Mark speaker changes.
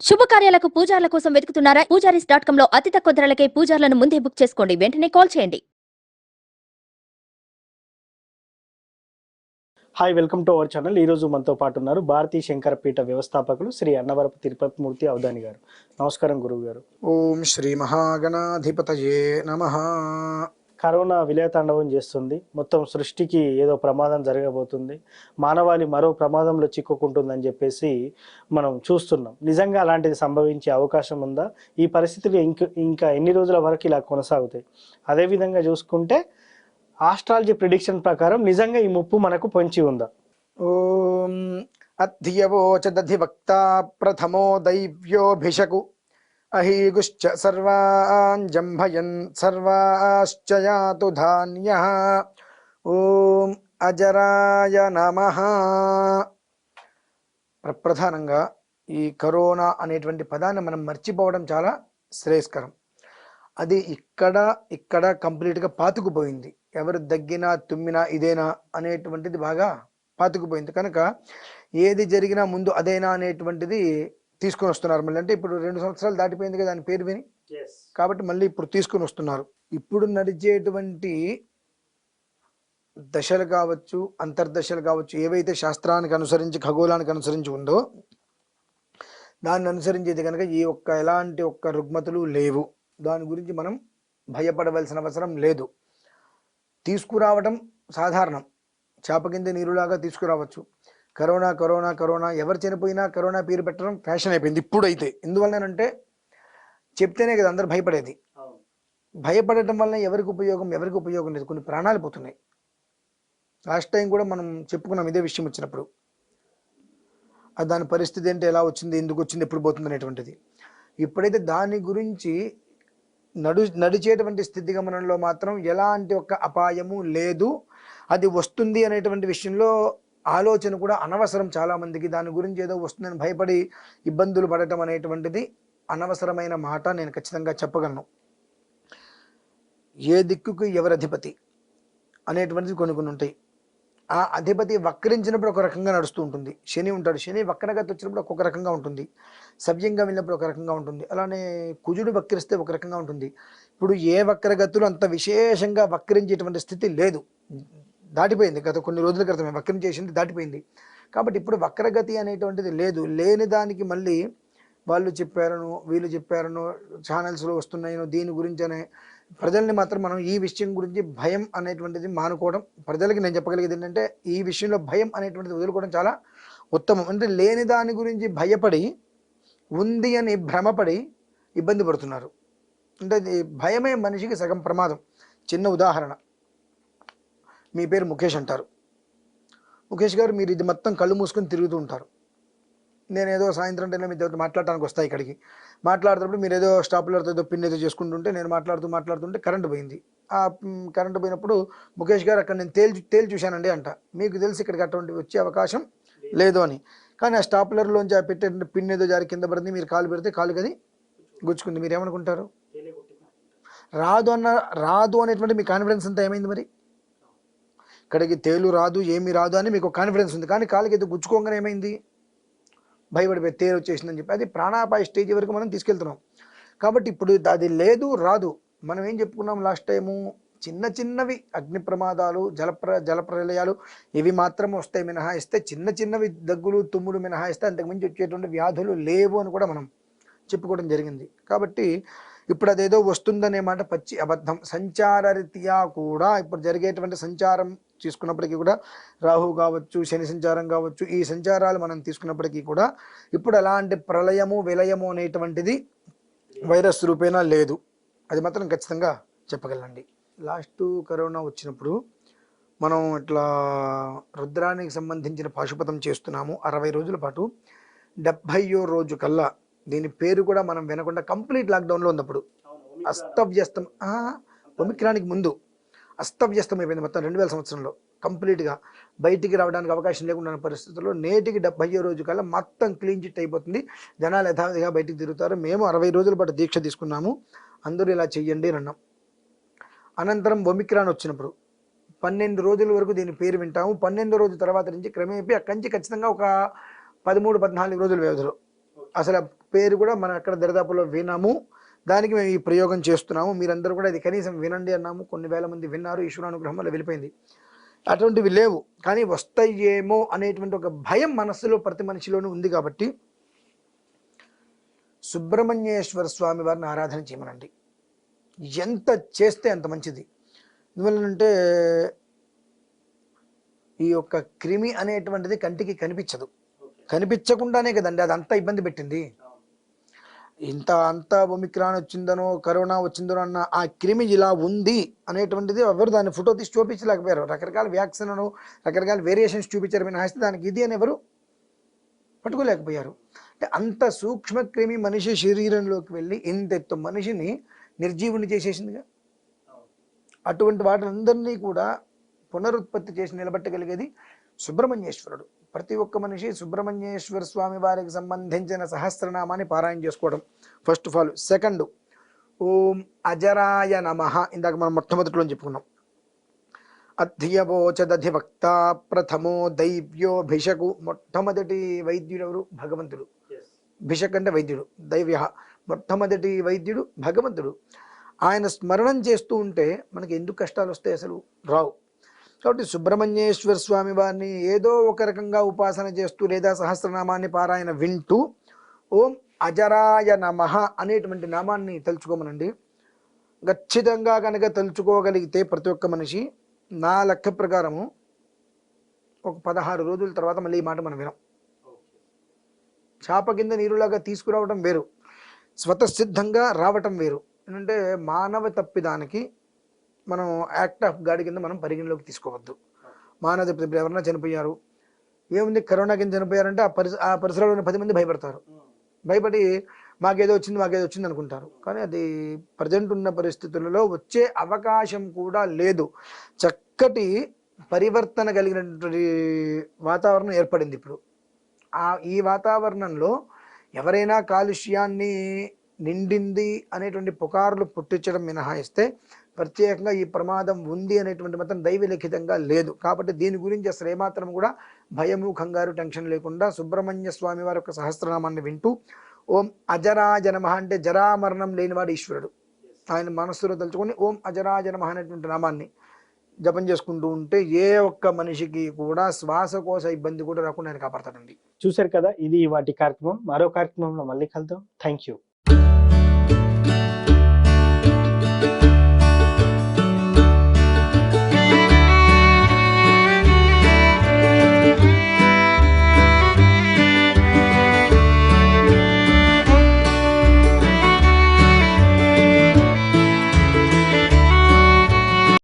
Speaker 1: శుభకార్యాలకు పూజార్ల కోసం వెతుకుతున్నారా? పూజారీస్.com లో అతి తక్కువ ధరలకే పూజార్లను ముందే బుక్ చేసుకోండి. వెంటనే కాల్ చేయండి.
Speaker 2: Hi, welcome to our channel. ఈరోజు మనతో పాటు ఉన్నారు భారతీ శంకరపీఠ వ్యవస్థాపకులు శ్రీ అన్నవరపు తిరుపతి మూర్తి అవధాని గారు. నమస్కారం గురువు గారు.
Speaker 3: ఓం శ్రీ మహాగణాధిపతయే నమః.
Speaker 2: కరోనా విలయతాండవం చేస్తుంది. మొత్తం సృష్టికి ఏదో ప్రమాదం జరగబోతుంది, మానవాళి మరో ప్రమాదంలో చిక్కుకుంటుందని చెప్పేసి మనం చూస్తున్నాం. నిజంగా అలాంటిది సంభవించే అవకాశం ఉందా? ఈ పరిస్థితులు ఇంకా ఎన్ని రోజుల వరకు ఇలా కొనసాగుతాయి? అదేవిధంగా చూసుకుంటే ఆస్ట్రాలజీ ప్రిడిక్షన్ ప్రకారం నిజంగా ఈ ముప్పు మనకు పొంచి ఉందా?
Speaker 3: ఓం అధ్యవోచదధివక్త ప్రథమో దైవ్యోభిషకు అహీగుశ్చ సర్వాన్ జంభయన్ సర్వాశ్చ యాతు ధాన్యః. ఓం అజరాయ నమః. ప్రధానంగా ఈ కరోనా అనేటువంటి పదాన్ని మనం మర్చిపోవడం చాలా శ్రేయస్కరం. అది ఇక్కడ కంప్లీట్గా పాతుకుపోయింది. ఎవరు దగ్గినా తుమ్మినా ఇదేనా అనేటువంటిది బాగా పాతుకుపోయింది కనుక ఏది జరిగినా ముందు అదేనా అనేటువంటిది తీసుకొని వస్తున్నారు. మళ్ళీ అంటే ఇప్పుడు 2 సంవత్సరాలు దాటిపోయింది కదా దాని పేరు విని, కాబట్టి మళ్ళీ ఇప్పుడు తీసుకొని వస్తున్నారు. ఇప్పుడు నడిచేటువంటి దశలు కావచ్చు, అంతర్దశలు కావచ్చు, ఏవైతే శాస్త్రానికి అనుసరించి ఖగోళానికి అనుసరించి ఉందో దాన్ని అనుసరించేది కనుక ఈ ఎలాంటి రుగ్మతులు లేవు. దాని గురించి మనం భయపడవలసిన అవసరం లేదు. తీసుకురావడం సాధారణం, చేప కింద నీరులాగా తీసుకురావచ్చు. కరోనా కరోనా కరోనా ఎవరు చనిపోయినా కరోనా పేరు పెట్టడం ఫ్యాషన్ అయిపోయింది ఇప్పుడైతే. ఎందువల్లనంటే చెప్తేనే కదా అందరు భయపడేది. భయపడటం వల్ల ఎవరికి ఉపయోగం లేదు. కొన్ని ప్రాణాలు పోతున్నాయి. లాస్ట్ టైం కూడా మనం చెప్పుకున్నాం ఇదే విషయం వచ్చినప్పుడు. దాని పరిస్థితి ఏంటి, ఎలా వచ్చింది, ఎందుకు వచ్చింది, ఎప్పుడు పోతుంది అనేటువంటిది. ఇప్పుడైతే దాని గురించి నడిచేటువంటి స్థితిగమనంలో మాత్రం ఎలాంటి అపాయము లేదు. అది వస్తుంది అనేటువంటి విషయంలో ఆలోచన కూడా అనవసరం. చాలామందికి దాని గురించి ఏదో వస్తుందని భయపడి ఇబ్బందులు పడటం అనేటువంటిది అనవసరమైన మాట నేను ఖచ్చితంగా చెప్పగలను. ఏ దిక్కుకు ఎవరు అధిపతి అనేటువంటిది కొన్ని ఉంటాయి. ఆ అధిపతి వక్రించినప్పుడు ఒక రకంగా నడుస్తూ ఉంటుంది. శని ఉంటాడు, శని వక్రగతి వచ్చినప్పుడు ఒక్కొక్క రకంగా ఉంటుంది. సవ్యంగా వెళ్ళినప్పుడు ఒక రకంగా ఉంటుంది. అలానే కుజుడు వక్రిస్తే ఒక రకంగా ఉంటుంది. ఇప్పుడు ఏ వక్రగతులు అంత విశేషంగా వక్రించేటువంటి స్థితి లేదు, దాటిపోయింది. గత కొన్ని రోజుల క్రితమే వక్రించేసింది, దాటిపోయింది. కాబట్టి ఇప్పుడు వక్రగతి అనేటువంటిది లేదు. లేని దానికి మళ్ళీ వాళ్ళు చెప్పారను వీళ్ళు చెప్పారను ఛానల్స్లో వస్తున్నాయను దీని గురించి అనే ప్రజల్ని మాత్రం మనం ఈ విషయం గురించి భయం అనేటువంటిది మానుకోవడం. ప్రజలకి నేను చెప్పగలిగేది ఏంటంటే ఈ విషయంలో భయం అనేటువంటిది వదులుకోవడం చాలా ఉత్తమం. అంటే లేని దాని గురించి భయపడి ఉంది అని భ్రమపడి ఇబ్బంది పడుతున్నారు. అంటే భయమే మనిషికి సగం ప్రమాదం. చిన్న ఉదాహరణ, మీ పేరు ముఖేష్ అంటారు. ముఖేష్ గారు, మీరు ఇది మొత్తం కళ్ళు మూసుకొని తిరుగుతూ ఉంటారు. నేనేదో సాయంత్రం టైంలో మీతో మాట్లాడటానికి వస్తాయి. ఇక్కడికి మాట్లాడుతున్నప్పుడు మీరు ఏదో స్టాపులర్తో ఏదో పిన్ ఏదో చేసుకుంటుంటే నేను మాట్లాడుతుంటే కరెంటు పోయింది. ఆ కరెంటు పోయినప్పుడు ముఖేష్ గారు అక్కడ నేను తేల్చి చూశానండి అంట. మీకు తెలిసి ఇక్కడికి అటువంటి వచ్చే అవకాశం లేదు అని. కానీ ఆ స్టాపులర్లోంచి ఆ పెట్టే పిన్ ఏదో జారి కింద పడింది. మీరు కాలు పెడితే కాలుకి అది గుచ్చుకుంది. మీరు ఏమనుకుంటారు? రాదు అనేటువంటి మీ కాన్ఫిడెన్స్ అంతా ఏమైంది? మరి ఇక్కడికి తేలు రాదు, ఏమీ రాదు అని మీకు కాన్ఫిడెన్స్ ఉంది. కానీ కాలుకి ఏదో గుచ్చుకోగానే ఏమైంది? భయపడిపోయి తేరు వచ్చేసిందని చెప్పి అది ప్రాణాపాయ స్టేజ్ వరకు మనం తీసుకెళ్తున్నాం. కాబట్టి ఇప్పుడు అది లేదు, రాదు. మనం ఏం చెప్పుకున్నాం లాస్ట్ టైము? చిన్నవి అగ్ని ప్రమాదాలు, జల ప్రళయాలు ఇవి మాత్రం వస్తాయి మినహాయిస్తే, చిన్నవి దగ్గులు తుమ్ములు మినహాయిస్తే అంతకుమించి వచ్చేటువంటి వ్యాధులు లేవు అని కూడా మనం చెప్పుకోవడం జరిగింది. కాబట్టి ఇప్పుడు అదేదో వస్తుందనే మాట పచ్చి అబద్ధం. సంచారరీత్యా కూడా ఇప్పుడు జరిగేటువంటి సంచారం తీసుకున్నప్పటికీ కూడా రాహు కావచ్చు, శని సంచారం కావచ్చు, ఈ సంచారాలు మనం తీసుకున్నప్పటికీ కూడా ఇప్పుడు అలాంటి ప్రళయము విలయము అనేటువంటిది వైరస్ రూపేణా లేదు. అది మాత్రం ఖచ్చితంగా చెప్పగలండి. లాస్ట్ కరోనా వచ్చినప్పుడు మనం ఇట్లా రుద్రానికి సంబంధించిన పాశుపతం చేస్తున్నాము 60 రోజుల పాటు. 70వ రోజు కల్లా దీని పేరు కూడా మనం వినకుండా కంప్లీట్ లాక్డౌన్లో ఉన్నప్పుడు అస్తవ్యస్తం, ఒమిక్రానికి ముందు అస్తవ్యస్తం అయిపోయింది మొత్తం 2000 సంవత్సరంలో. కంప్లీట్గా బయటికి రావడానికి అవకాశం లేకుండా ఉన్న పరిస్థితుల్లో నేటికి 70వ రోజు కల్లా మొత్తం క్లీన్ చిట్ అయిపోతుంది. జనాలు యథావిధిగా బయటికి తిరుగుతారు. మేము 60 రోజుల పాటు దీక్ష తీసుకున్నాము, అందరూ ఇలా చెయ్యండి అని అన్నాం. అనంతరం ఒమిక్రాన్ వచ్చినప్పుడు 12 రోజుల వరకు దీని పేరు వింటాము. 12వ రోజు తర్వాత నుంచి క్రమేపీ అక్కడి నుంచి ఖచ్చితంగా ఒక 13-14 రోజుల వ్యవధిలో అసలు ఆ పేరు కూడా మనం అక్కడ దరిదాపులో వినాము, దానికి మేము ఈ ప్రయోగం చేస్తున్నాము, మీరందరూ కూడా ఇది కనీసం వినండి అన్నాము. కొన్ని వేల మంది విన్నారు, ఈశ్వరానుగ్రహం వల్ల వెళ్ళిపోయింది. అటువంటివి లేవు, కానీ వస్తాయేమో అనేటువంటి ఒక భయం మనస్సులో ప్రతి మనిషిలోనూ ఉంది. కాబట్టి సుబ్రహ్మణ్యేశ్వర స్వామి వారిని ఆరాధన చేయమనండి. ఎంత చేస్తే అంత మంచిది. ఎందువల్లంటే ఈ యొక్క క్రిమి అనేటువంటిది కంటికి కనిపించదు, కనిపించకుండానే కదండి అదంతా ఇబ్బంది పెట్టింది. అంత ఒమిక్రాన్ వచ్చిందనో కరోనా వచ్చిందనో అన్న ఆ క్రిమి ఇలా ఉంది అనేటువంటిది ఎవరు దాన్ని ఫోటో తీసి చూపించలేకపోయారు. రకరకాల వ్యాక్సిన్ అను రకరకాల వేరియేషన్స్ చూపించారు మినహాయిస్తే దానికి ఇది అని ఎవరు పట్టుకోలేకపోయారు. అంటే అంత సూక్ష్మ క్రిమి మనిషి శరీరంలోకి వెళ్ళి ఇంతెత్తు మనిషిని నిర్జీవుని చేసేసిందిగా. అటువంటి వాటిలందరినీ కూడా పునరుత్పత్తి చేసి నిలబెట్టగలిగేది సుబ్రహ్మణ్యేశ్వరుడు. ప్రతి ఒక్క మనిషి సుబ్రహ్మణ్యేశ్వర స్వామి వారికి సంబంధించిన సహస్రనామాన్ని పారాయణ చేసుకోవడం ఫస్ట్ ఆఫ్ ఆల్. సెకండ్, ఓం అజరాయ నమః. ఇందాక మనం మొట్టమొదటిలో చెప్పుకున్నాం. అధ్యవోచదధివక్త ప్రథమో దైవ్యో భిషకు. మొట్టమొదటి వైద్యుడు ఎవరు? భగవంతుడు. భిషక్ అంటే వైద్యుడు, దైవ్య మొట్టమొదటి వైద్యుడు భగవంతుడు. ఆయన స్మరణం చేస్తూ ఉంటే మనకి ఎందుకు కష్టాలు వస్తాయి? అసలు రావు. కాబట్టి సుబ్రహ్మణ్యేశ్వర స్వామి వారిని ఏదో ఒక రకంగా ఉపాసన చేస్తూ లేదా సహస్రనామాన్ని పారాయణ వింటూ ఓం అజరాయ నమః అనేటువంటి నామాన్ని తలుచుకోమనండి. ఖచ్చితంగా కనుక తలుచుకోగలిగితే ప్రతి ఒక్క మనిషి, నా లెక్క ప్రకారము ఒక 16 రోజుల తర్వాత మళ్ళీ ఈ మాట మనం వినం. చాప కింద నీరులాగా తీసుకురావడం వేరు, స్వతసిద్ధంగా రావటం వేరు. ఏంటంటే మానవ తప్పిదానికి మనం యాక్ట్ ఆఫ్ గాడ్ కింద మనం పరిగణలోకి తీసుకోవద్దు. మానవ తప్పిదం, ఎవరైనా చనిపోయారు, ఏముంది కరోనా కింద చనిపోయారంటే ఆ పరిసరాల్లో 10 మంది భయపడతారు. భయపడి మాకేదో వచ్చింది అనుకుంటారు. కానీ అది ప్రజెంట్ ఉన్న పరిస్థితులలో వచ్చే అవకాశం కూడా లేదు. చక్కటి పరివర్తన కలిగినటువంటి వాతావరణం ఏర్పడింది ఇప్పుడు. ఈ వాతావరణంలో ఎవరైనా కాలుష్యాన్ని నిండింది అనేటువంటి పుకార్లు పుట్టించడం మినహాయిస్తే ప్రత్యేకంగా ఈ ప్రమాదం ఉంది అనేటువంటి మాత్రం దైవలిఖితంగా లేదు. కాబట్టి దీని గురించి అసలు ఏమాత్రం కూడా భయము కంగారు టెన్షన్ లేకుండా సుబ్రహ్మణ్య స్వామి వారి యొక్క సహస్రనామాన్ని వింటూ ఓం అజరాయ నమః అంటే జరామరణం లేనివాడు ఈశ్వరుడు. ఆయన మనస్సులో తలుచుకొని ఓం అజరాయ నమః అనేటువంటి నామాన్ని జపం చేసుకుంటూ ఉంటే ఏ ఒక్క మనిషికి కూడా శ్వాసకోశ ఇబ్బంది కూడా రాకుండా ఆయన కాపాడతాడండి.
Speaker 2: చూశారు కదా, ఇది వాటి కార్యక్రమం. మరో కార్యక్రమంలో మళ్ళీ కలుద్దాం. Thank you.